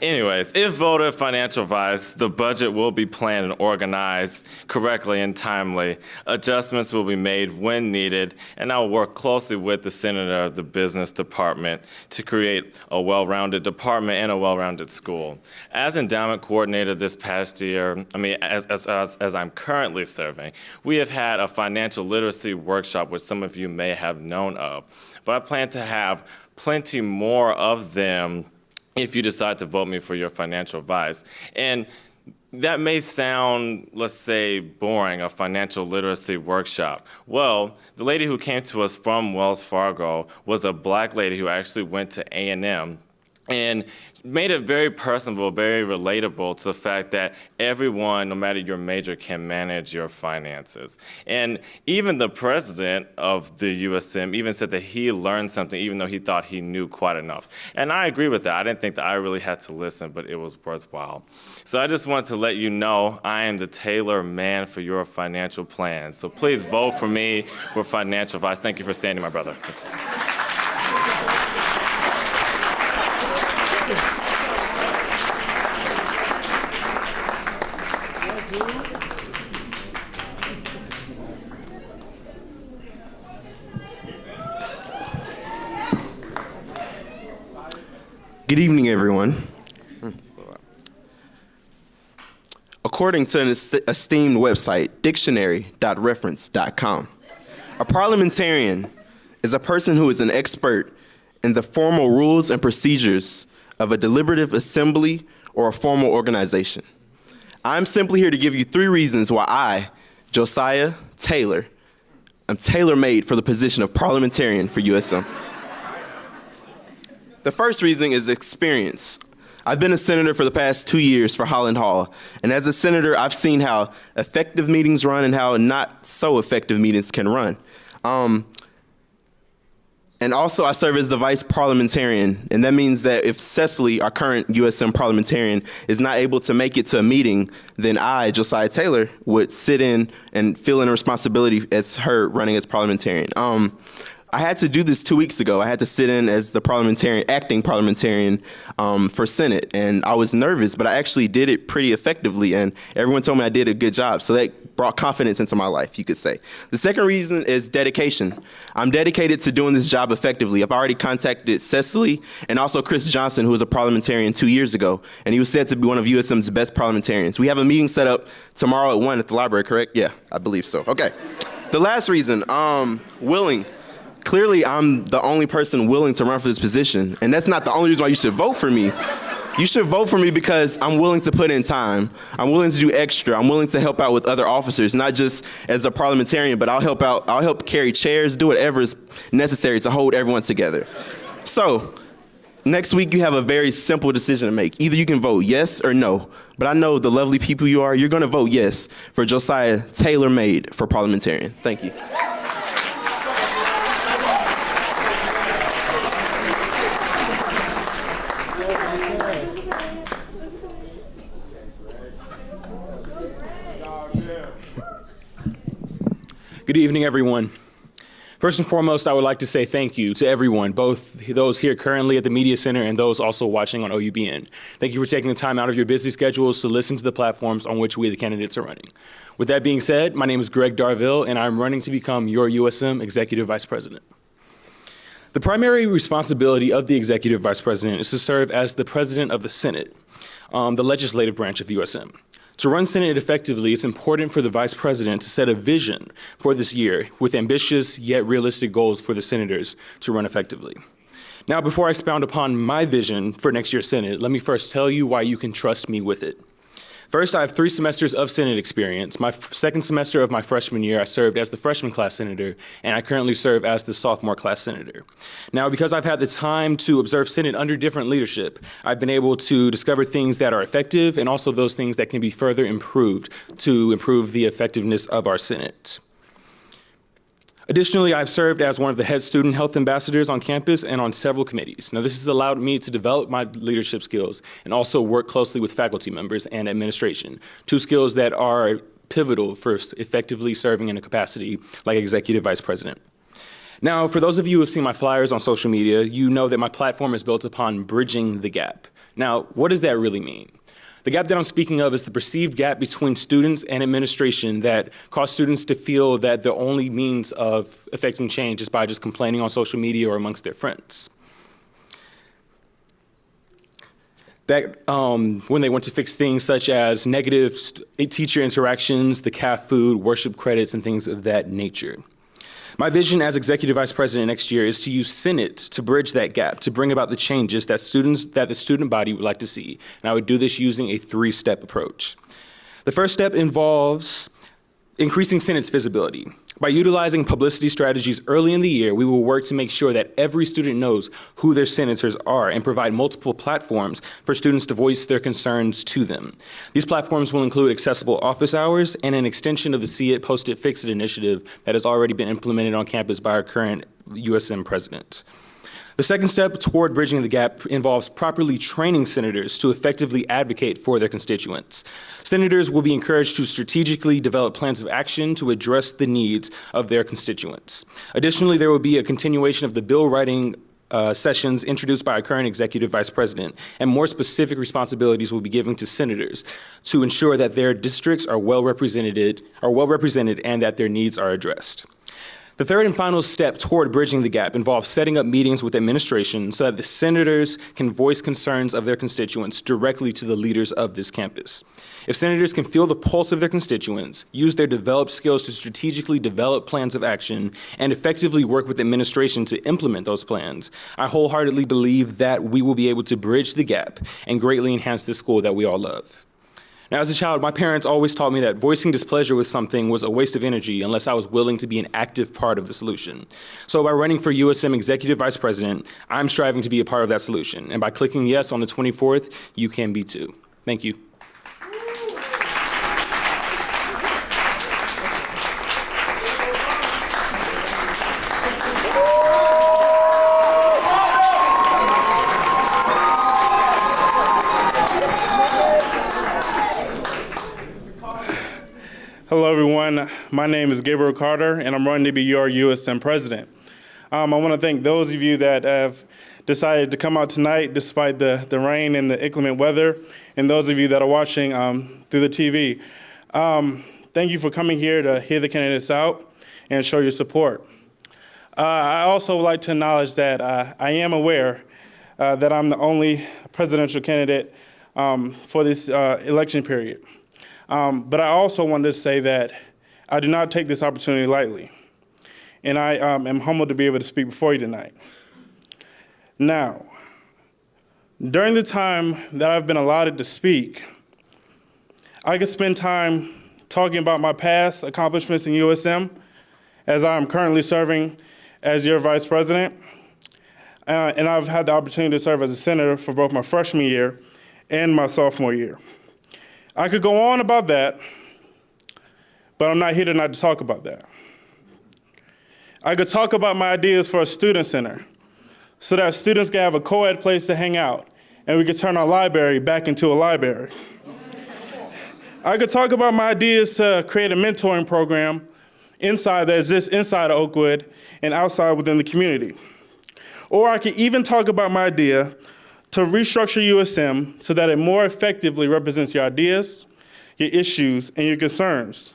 Anyways, if voted financial advice, the budget will be planned and organized correctly and timely. Adjustments will be made when needed, and I will work closely with the senator of the business department to create a well-rounded department and a well-rounded school. As endowment coordinator this past year, as I'm currently serving, we have had a financial literacy workshop, which some of you may have known of, but I plan to have plenty more of them if you decide to vote me for your financial advice. And that may sound, let's say, boring, a financial literacy workshop. Well, the lady who came to us from Wells Fargo was a black lady who actually went to A&M and made it very personable, very relatable to the fact that everyone, no matter your major, can manage your finances. And even the president of the USM even said that he learned something even though he thought he knew quite enough. And I agree with that. I didn't think that I really had to listen, but it was worthwhile. So I just wanted to let you know I am the Taylor man for your financial plans. So please vote for me for financial advice. Thank you for standing, my brother. Good evening, everyone. According to an esteemed website, dictionary.reference.com, a parliamentarian is a person who is an expert in the formal rules and procedures of a deliberative assembly or a formal organization. I'm simply here to give you 3 reasons why I, Josiah Taylor, am tailor-made for the position of parliamentarian for USM. The first reason is experience. I've been a senator for the past 2 years for Holland Hall, and as a senator, I've seen how effective meetings run and how not so effective meetings can run. And also, I serve as the vice parliamentarian, and that means that if Cecily, our current USM parliamentarian, is not able to make it to a meeting, then I, Josiah Taylor, would sit in and fill in a responsibility as her running as parliamentarian. I had to do this 2 weeks ago. I had to sit in as the acting parliamentarian for Senate, and I was nervous, but I actually did it pretty effectively, and everyone told me I did a good job, so that brought confidence into my life, you could say. The second reason is dedication. I'm dedicated to doing this job effectively. I've already contacted Cecily and also Chris Johnson, who was a parliamentarian 2 years ago, and he was said to be one of USM's best parliamentarians. We have a meeting set up tomorrow at 1 at the library, correct? Yeah, I believe so. Okay. The last reason, willing. Clearly, I'm the only person willing to run for this position, and that's not the only reason why you should vote for me. You should vote for me because I'm willing to put in time. I'm willing to do extra. I'm willing to help out with other officers, not just as a parliamentarian, but I'll help out. I'll help carry chairs, do whatever is necessary to hold everyone together. So, next week you have a very simple decision to make. Either you can vote yes or no, but I know the lovely people you are, you're gonna vote yes for Josiah Taylor-made for parliamentarian. Thank you. Good evening, everyone. First and foremost, I would like to say thank you to everyone, both those here currently at the Media Center and those also watching on OUBN. Thank you for taking the time out of your busy schedules to listen to the platforms on which we, the candidates, are running. With that being said, my name is Greg Darville, and I'm running to become your USM Executive Vice President. The primary responsibility of the Executive Vice President is to serve as the President of the Senate, the legislative branch of USM. To run Senate effectively, it's important for the Vice President to set a vision for this year with ambitious yet realistic goals for the senators to run effectively. Now, before I expound upon my vision for next year's Senate, let me first tell you why you can trust me with it. First, I have 3 semesters of Senate experience. My second semester of my freshman year, I served as the freshman class senator, and I currently serve as the sophomore class senator. Now, because I've had the time to observe Senate under different leadership, I've been able to discover things that are effective and also those things that can be further improved to improve the effectiveness of our Senate. Additionally, I've served as one of the head student health ambassadors on campus and on several committees. Now, this has allowed me to develop my leadership skills and also work closely with faculty members and administration, 2 skills that are pivotal for effectively serving in a capacity like Executive Vice President. Now, for those of you who have seen my flyers on social media, you know that my platform is built upon bridging the gap. Now, what does that really mean? The gap that I'm speaking of is the perceived gap between students and administration that cause students to feel that the only means of affecting change is by just complaining on social media or amongst their friends. That when they want to fix things such as negative teacher interactions, the CAF food, worship credits, and things of that nature. My vision as Executive Vice President next year is to use Senate to bridge that gap, to bring about the changes that the student body would like to see. And I would do this using a 3-step approach. The first step involves Increasing Senate's visibility. By utilizing publicity strategies early in the year, we will work to make sure that every student knows who their senators are and provide multiple platforms for students to voice their concerns to them. These platforms will include accessible office hours and an extension of the See It, Post It, Fix It initiative that has already been implemented on campus by our current USM president. The second step toward bridging the gap involves properly training senators to effectively advocate for their constituents. Senators will be encouraged to strategically develop plans of action to address the needs of their constituents. Additionally, there will be a continuation of the bill writing sessions introduced by our current executive vice president, and more specific responsibilities will be given to senators to ensure that their districts are well represented and that their needs are addressed. The third and final step toward bridging the gap involves setting up meetings with administration so that the senators can voice concerns of their constituents directly to the leaders of this campus. If senators can feel the pulse of their constituents, use their developed skills to strategically develop plans of action, and effectively work with administration to implement those plans, I wholeheartedly believe that we will be able to bridge the gap and greatly enhance the school that we all love. Now, as a child, my parents always taught me that voicing displeasure with something was a waste of energy unless I was willing to be an active part of the solution. So by running for USM Executive Vice President, I'm striving to be a part of that solution. And by clicking yes on the 24th, you can be too. Thank you. Hello, everyone. My name is Gabriel Carter, and I'm running to be your USM president. I want to thank those of you that have decided to come out tonight despite the rain and the inclement weather, and those of you that are watching through the TV. Thank you for coming here to hear the candidates out and show your support. I also would like to acknowledge that I am aware that I'm the only presidential candidate for this election period. But I also wanted to say that I do not take this opportunity lightly, and I am humbled to be able to speak before you tonight. Now, during the time that I've been allotted to speak, I could spend time talking about my past accomplishments in USM, as I am currently serving as your vice president, and I've had the opportunity to serve as a senator for both my freshman year and my sophomore year. I could go on about that, but I'm not here tonight to talk about that. I could talk about my ideas for a student center so that students can have a co-ed place to hang out and we could turn our library back into a library. I could talk about my ideas to create a mentoring program that exists inside of Oakwood and outside within the community. Or I could even talk about my idea to restructure USM so that it more effectively represents your ideas, your issues, and your concerns.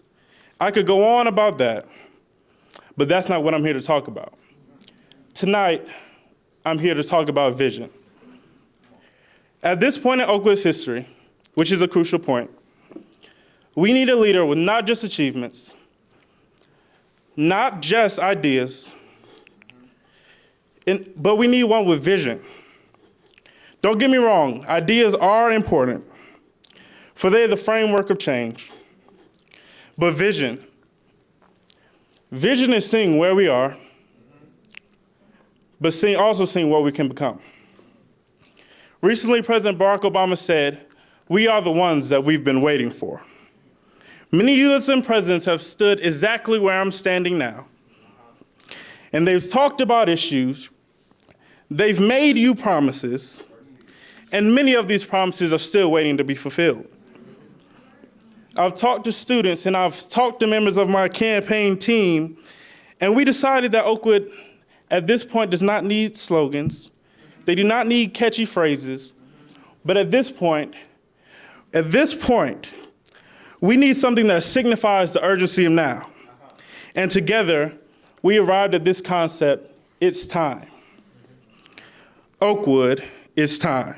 I could go on about that, but that's not what I'm here to talk about. Tonight, I'm here to talk about vision. At this point in Oakwood's history, which is a crucial point, we need a leader with not just achievements, not just ideas, but we need one with vision. Don't get me wrong, ideas are important, for they're the framework of change. But vision is seeing where we are, but also seeing what we can become. Recently, President Barack Obama said, "We are the ones that we've been waiting for." Many USM presidents have stood exactly where I'm standing now, and they've talked about issues, they've made you promises, and many of these promises are still waiting to be fulfilled. I've talked to students and I've talked to members of my campaign team, and we decided that Oakwood at this point does not need slogans. They do not need catchy phrases, but at this point, we need something that signifies the urgency of now. And together, we arrived at this concept: it's time. Oakwood, it's time.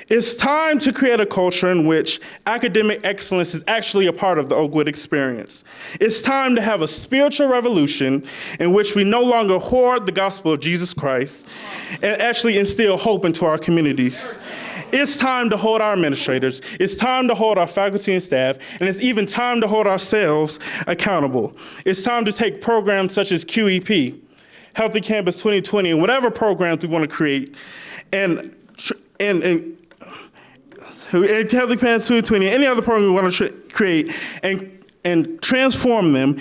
It's time to create a culture in which academic excellence is actually a part of the Oakwood experience. It's time to have a spiritual revolution in which we no longer hoard the gospel of Jesus Christ and actually instill hope into our communities. It's time to hold our administrators, it's time to hold our faculty and staff, and it's even time to hold ourselves accountable. It's time to take programs such as QEP, Healthy Campus 2020, and whatever programs we want to create, and Healthy Campus 2020, any other program we want to create, and transform them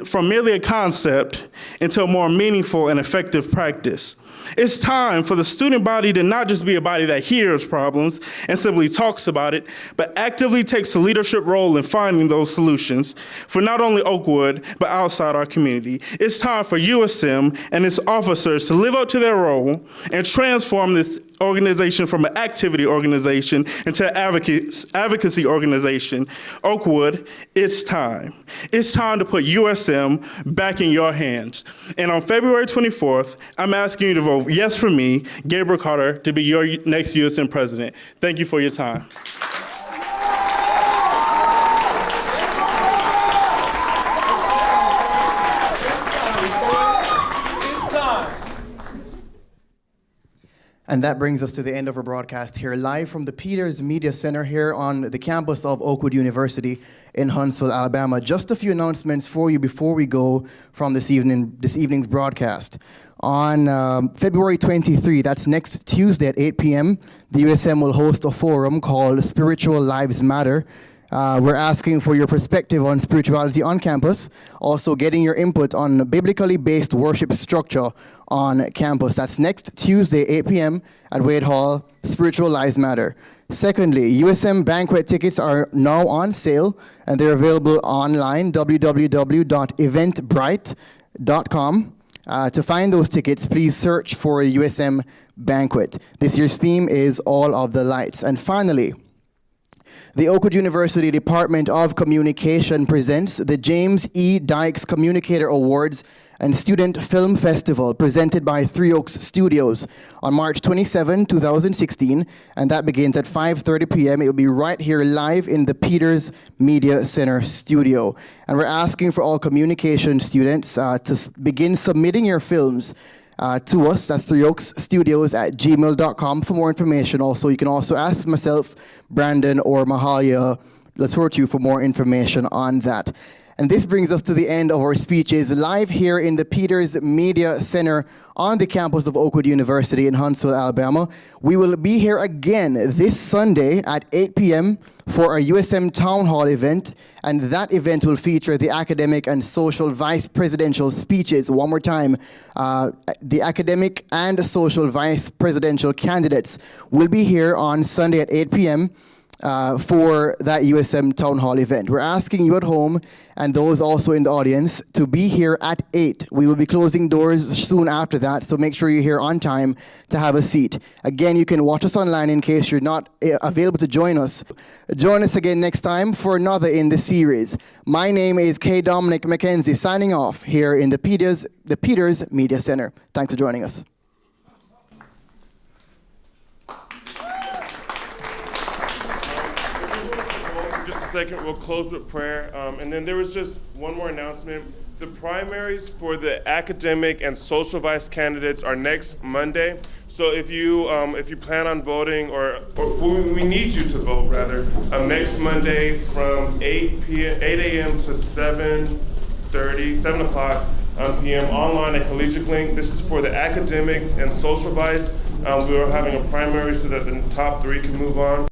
from merely a concept into a more meaningful and effective practice. It's time for the student body to not just be a body that hears problems and simply talks about it, but actively takes a leadership role in finding those solutions for not only Oakwood, but outside our community. It's time for USM and its officers to live up to their role and transform this organization from an activity organization into an advocacy organization. Oakwood, it's time. It's time to put USM back in your hands. And on February 24th, I'm asking you to vote yes for me, Gabriel Carter, to be your next USM president. Thank you for your time. And that brings us to the end of our broadcast here, live from the Peters Media Center here on the campus of Oakwood University in Huntsville, Alabama. Just a few announcements for you before we go from this evening's broadcast. On February 23, that's next Tuesday at 8 p.m., the USM will host a forum called Spiritual Lives Matter. We're asking for your perspective on spirituality on campus, also getting your input on biblically based worship structure on campus. That's next Tuesday, 8 p.m. at Wade Hall, Spiritual Lives Matter. Secondly, USM banquet tickets are now on sale, and they're available online, www.eventbrite.com. To find those tickets, please search for a USM banquet. This year's theme is All of the Lights. And finally, the Oakwood University Department of Communication presents the James E. Dykes Communicator Awards and Student Film Festival presented by Three Oaks Studios on March 27, 2016, and that begins at 5:30 p.m. It will be right here live in the Peters Media Center studio. And we're asking for all communication students to begin submitting your films to us. That's Three Oaks Studios at gmail.com for more information. Also, you can also ask myself, Brandon, or Mahalia Latortu for more information on that. And this brings us to the end of our speeches live here in the Peters Media Center on the campus of Oakwood University in Huntsville, Alabama. We will be here again this Sunday at 8 p.m. for a USM Town Hall event, and that event will feature the academic and social vice presidential speeches. One more time, the academic and social vice presidential candidates will be here on Sunday at 8 p.m. For that USM Town Hall event. We're asking you at home and those also in the audience to be here at 8. We will be closing doors soon after that, so make sure you're here on time to have a seat. Again, you can watch us online in case you're not available to join us. Join us again next time for another in the series. My name is K. Dominic McKenzie, signing off here in the Peters Media Center. Thanks for joining us. Second, we'll close with prayer. And then there was just one more announcement. The primaries for the academic and social vice candidates are next Monday. So if you plan on voting, or we need you to vote rather, next Monday from 8 a.m. to 7 o'clock p.m. online at Collegiate Link. This is for the academic and social vice. We are having a primary so that the top 3 can move on.